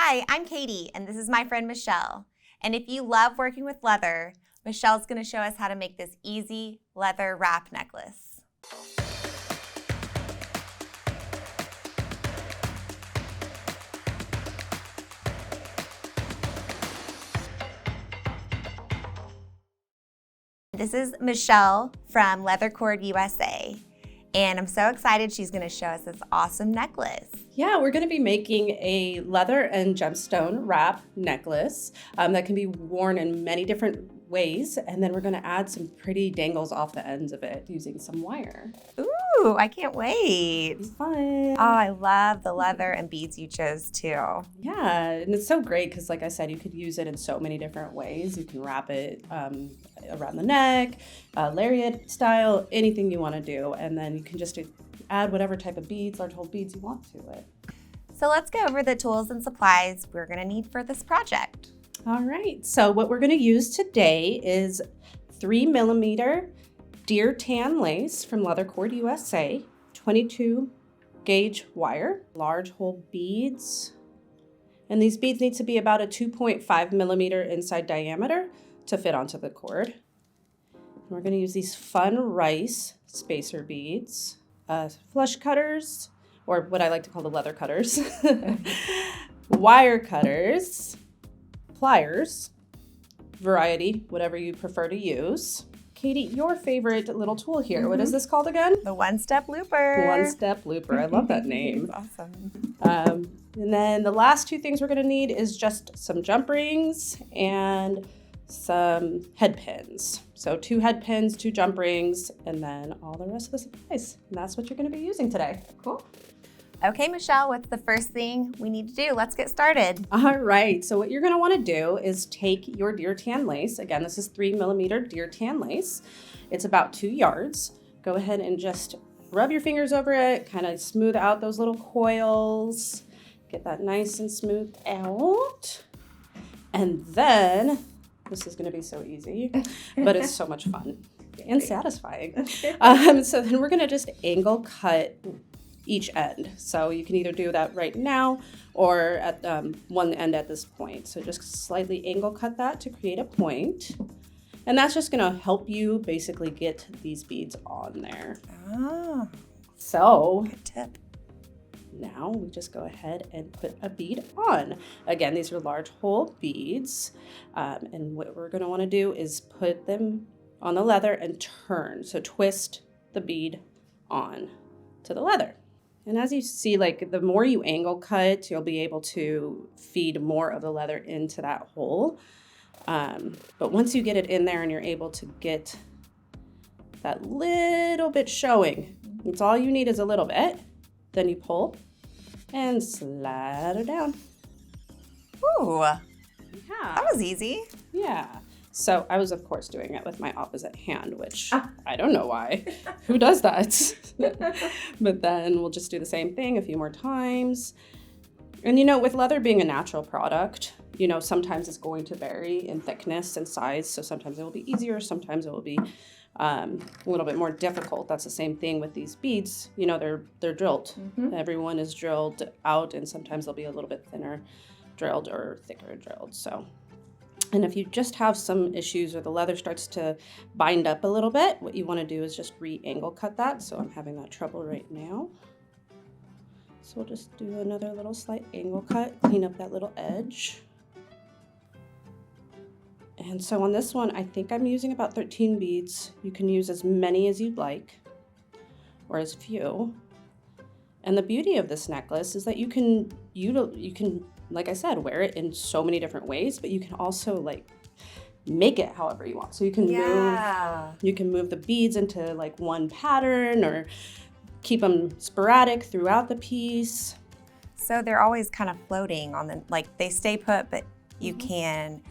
Hi, I'm Katy, and this is my friend Michelle. And if you love working with leather, Michelle's going to show us how to make this easy leather wrap necklace. This is Michelle from Leather Cord U.S.A. And I'm so excited she's going to show us this awesome necklace. Yeah, we're going to be making a leather and gemstone wrap necklace that can be worn in many different ways. And then we're going to add some pretty dangles off the ends of it using some wire. Ooh, I can't wait. It's fun. Oh, I love the leather and beads you chose too. Yeah, and it's so great because like I said, you could use it in so many different ways. You can wrap it around the neck, lariat style, anything you want to do. And then you can just add whatever type of beads, large hole beads you want to it. So let's go over the tools and supplies we're going to need for this project. All right, so what we're going to use today is 3mm deer tan lace from Leather Cord U.S.A, 22 gauge wire, large hole beads, and these beads need to be about a 2.5mm inside diameter to fit onto the cord. We're going to use these fun rice spacer beads, flush cutters, or what I like to call the leather cutters, wire cutters, pliers, variety, whatever you prefer to use. Katy, your favorite little tool here. What is this called again? The one-step looper. One-step looper. I love that name. Awesome. And then the last two things we're going to need is just some jump rings and some head pins. So 2 head pins, 2 jump rings, and then all the rest of the supplies. And that's what you're going to be using today. Cool. Okay, Michelle, what's the first thing we need to do? Let's get started. All right, so what you're going to want to do is take your deer tan lace. Again, this is 3mm deer tan lace. It's about 2 yards. Go ahead and just rub your fingers over it, kind of smooth out those little coils. Get that nice and smooth out. And then, this is going to be so easy, but it's so much fun and satisfying. So then we're going to just angle cut each end. So you can either do that right now or at one end at this point. So just slightly angle cut that to create a point. And that's just gonna help you basically get these beads on there. Oh, so good tip. Now we just go ahead and put a bead on. Again, these are large hole beads. And what we're gonna wanna do is put them on the leather and turn. So twist the bead on to the leather. And as you see, like the more you angle cut, you'll be able to feed more of the leather into that hole. But once you get it in there and you're able to get that little bit showing, it's all you need is a little bit. Then you pull and slide it down. Ooh, Yeah. that was easy. Yeah. So I was, of course, doing it with my opposite hand, which I don't know why. Who does that? But then we'll just do the same thing a few more times. And, with leather being a natural product, sometimes it's going to vary in thickness and size. So sometimes it will be easier. Sometimes it will be a little bit more difficult. That's the same thing with these beads. They're drilled. Mm-hmm. Everyone is drilled out, and sometimes they'll be a little bit thinner drilled or thicker drilled. And if you just have some issues or the leather starts to bind up a little bit, what you want to do is just re-angle cut that. So I'm having that trouble right now. So we'll just do another little slight angle cut, clean up that little edge. And so on this one, I think I'm using about 13 beads. You can use as many as you'd like, or as few. And the beauty of this necklace is that you can like I said, wear it in so many different ways, but you can also make it however you want. So you can move the beads into one pattern or keep them sporadic throughout the piece. So they're always kind of floating on the, they stay put, but you can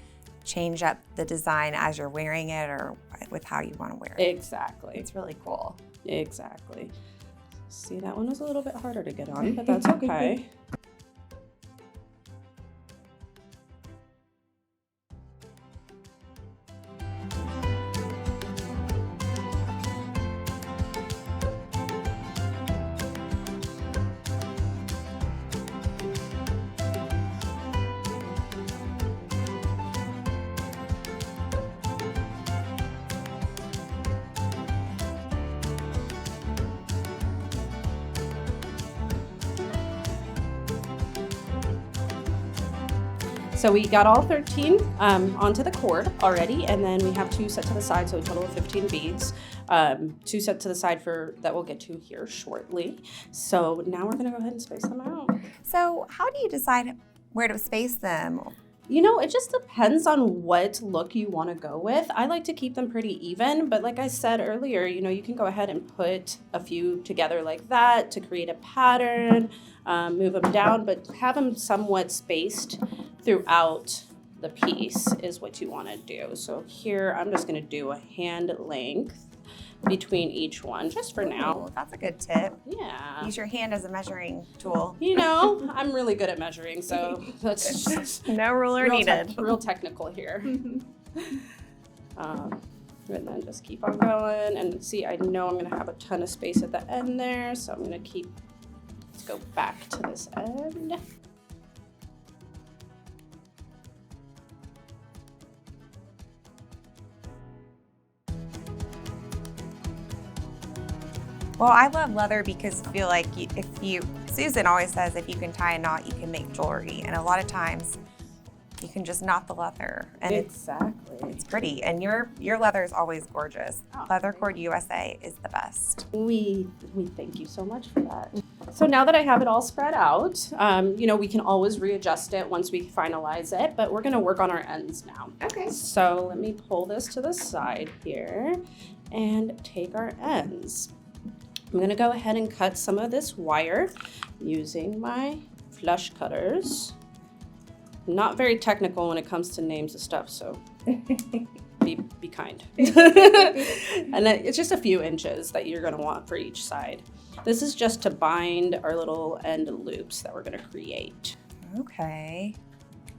change up the design as you're wearing it or with how you want to wear it. Exactly. It's really cool. Exactly. See, that one was a little bit harder to get on, but that's okay. So we got all 13 onto the cord already, and then we have 2 set to the side, so a total of 15 beads. 2 set to the side that we'll get to here shortly. So now we're gonna go ahead and space them out. So how do you decide where to space them? You know, it just depends on what look you want to go with. I like to keep them pretty even, but like I said earlier, you know, you can go ahead and put a few together like that to create a pattern, move them down, but have them somewhat spaced throughout the piece is what you want to do. So here, I'm just going to do a hand length between each one just for now. Ooh, that's a good tip. Yeah. Use your hand as a measuring tool. You know, I'm really good at measuring, so that's just no ruler needed. Real technical here. And then just keep on going. And see, I know I'm gonna have a ton of space at the end there, so I'm gonna let's go back to this end. Well, I love leather because I feel like Susan always says if you can tie a knot, you can make jewelry. And a lot of times you can just knot the leather and exactly. it's pretty. And your leather is always gorgeous. Oh, Leather Cord U.S.A. is the best. We thank you so much for that. So now that I have it all spread out, you know, we can always readjust it once we finalize it, but we're gonna work on our ends now. Okay. So let me pull this to the side here and take our ends. I'm gonna go ahead and cut some of this wire using my flush cutters. Not very technical when it comes to names of stuff, so be kind. And it's just a few inches that you're gonna want for each side. This is just to bind our little end loops that we're gonna create. Okay.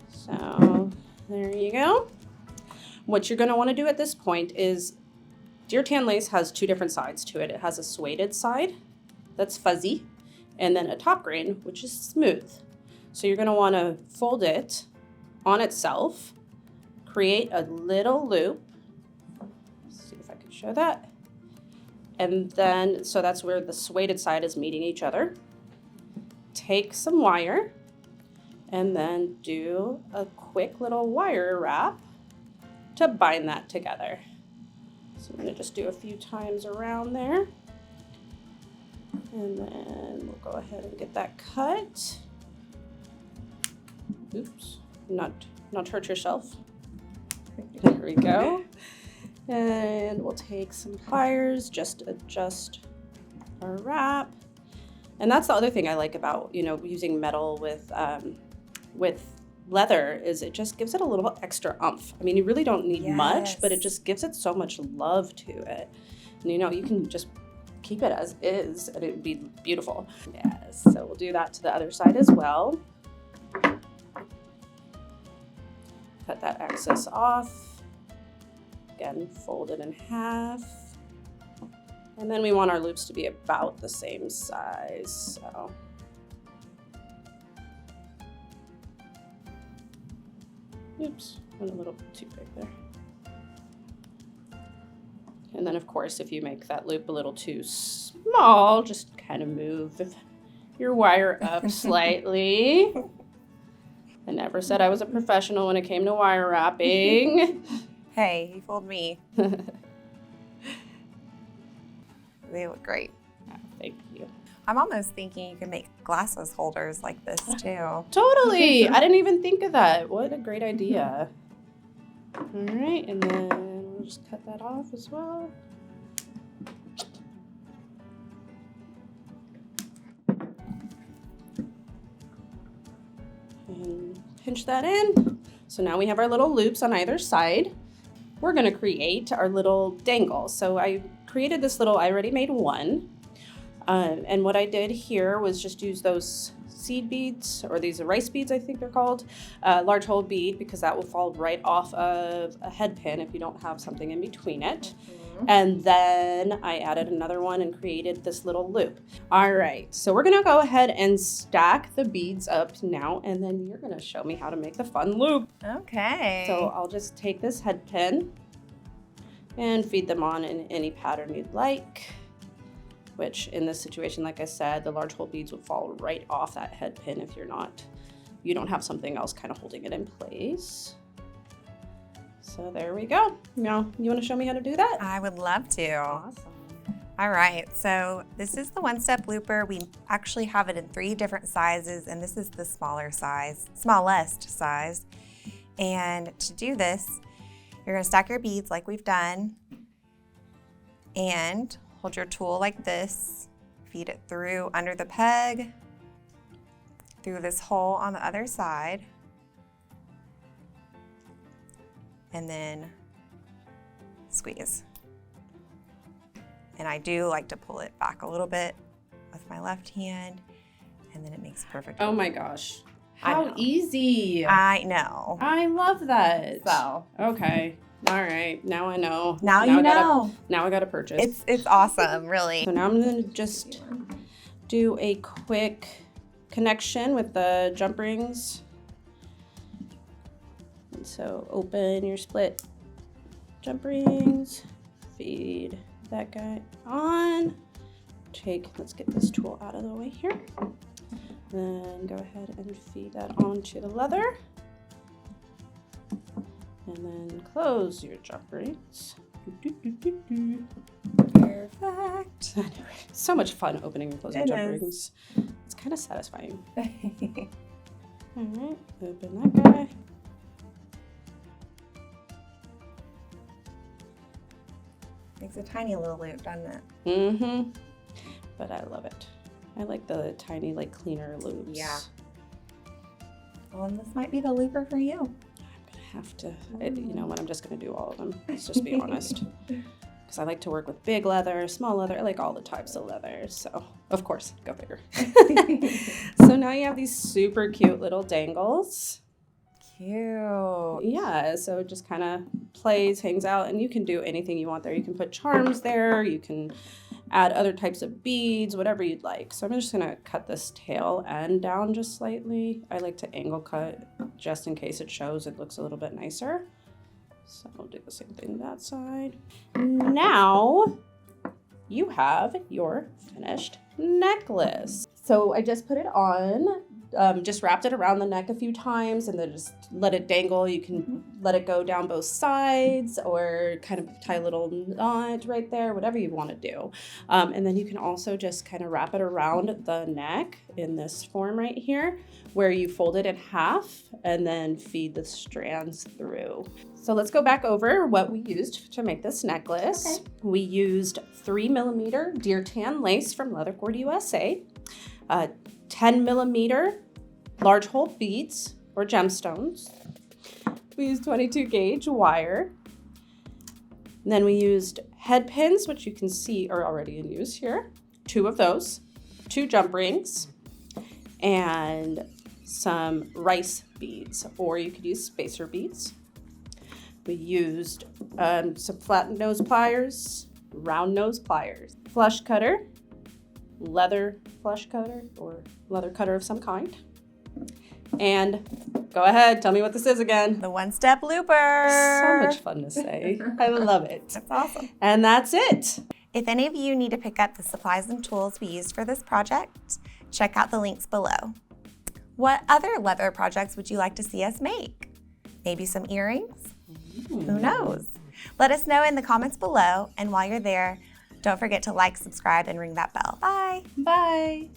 So there you go. What you're gonna wanna do at this point is Deer tan lace has 2 different sides to it. It has a sueded side that's fuzzy, and then a top grain, which is smooth. So you're gonna wanna fold it on itself, create a little loop. Let's see if I can show that. And then, so that's where the sueded side is meeting each other. Take some wire, and then do a quick little wire wrap to bind that together. So I'm gonna just do a few times around there. And then we'll go ahead and get that cut. Oops, not hurt yourself. There we go. And we'll take some pliers, just adjust our wrap. And that's the other thing I like about, you know, using metal with leather is it just gives it a little extra oomph. I mean, you really don't need much, but it just gives it so much love to it. And you know, you can just keep it as is and it would be beautiful. Yes, so we'll do that to the other side as well. Cut that excess off. Again, fold it in half. And then we want our loops to be about the same size, so. Oops, went a little too big there. And then of course, if you make that loop a little too small, just kind of move your wire up slightly. I never said I was a professional when it came to wire wrapping. Hey, you fooled me. They look great. Thank you. I'm almost thinking you can make glasses holders like this too. Totally. I didn't even think of that. What a great idea. All right, and then we'll just cut that off as well. And pinch that in. So now we have our little loops on either side. We're gonna create our little dangle. So I created this little, I already made one. And what I did here was just use those seed beads, or these rice beads, I think they're called, large hole bead, because that will fall right off of a head pin if you don't have something in between it. Mm-hmm. And then I added another one and created this little loop. All right, so we're gonna go ahead and stack the beads up now, and then you're gonna show me how to make the fun loop. Okay. So I'll just take this head pin and feed them on in any pattern you'd like, which in this situation, like I said, the large hole beads would fall right off that head pin if you're not you don't have something else kind of holding it in place. So there we go. Now, you want to show me how to do that? I would love to. Awesome. All right, so this is the one-step looper. We actually have it in 3 different sizes, and this is the smallest size. And to do this, you're gonna stack your beads like we've done, and hold your tool like this, feed it through under the peg, through this hole on the other side, and then squeeze. And I do like to pull it back a little bit with my left hand, and then it makes perfect. Oh my gosh. How easy. I know. I love that. So. Okay. All right. Now I know. Now you know. Now I got to purchase. It's awesome, really. So now I'm going to just do a quick connection with the jump rings. And so open your split jump rings, feed that guy on. Let's get this tool out of the way here. Then go ahead and feed that onto the leather. And then close your jump rings. Perfect. It's so much fun opening and closing jump is. rings. It's kind of satisfying. All right, open that guy. Makes a tiny little loop, doesn't it? Mm-hmm. But I love it. I like the tiny, like, cleaner loops. Yeah. Well, and this might be the looper for you. I'm gonna have to, you know what, I'm just gonna do all of them. Let's just be honest. Because I like to work with big leather, small leather. I like all the types of leather. So, of course, go figure. So now you have these super cute little dangles. Cute. Yeah, so it just kind of plays, hangs out, and you can do anything you want there. You can put charms there. You can add other types of beads, whatever you'd like. So I'm just going to cut this tail end down just slightly. I like to angle cut just in case it shows it looks a little bit nicer. So I'll do the same thing that side. Now you have your finished necklace. So I just put it on. Just wrapped it around the neck a few times and then just let it dangle. You can let it go down both sides or kind of tie a little knot right there, whatever you want to do. And then you can also just kind of wrap it around the neck in this form right here where you fold it in half and then feed the strands through. So let's go back over what we used to make this necklace. Okay. We used 3mm deer tan lace from Leather Cord U.S.A, 10mm large hole beads or gemstones. We used 22 gauge wire. And then we used head pins, which you can see are already in use here. 2 of those, 2 jump rings, and some rice beads, or you could use spacer beads. We used some flat nose pliers, round nose pliers, flush cutter, leather flush cutter or leather cutter of some kind. And go ahead, tell me what this is again. The one-step looper. So much fun to say. I love it. That's awesome. And that's it. If any of you need to pick up the supplies and tools we used for this project, check out the links below. What other leather projects would you like to see us make? Maybe some earrings? Who knows? Let us know in the comments below, and while you're there, don't forget to like, subscribe, and ring that bell. Bye. Bye.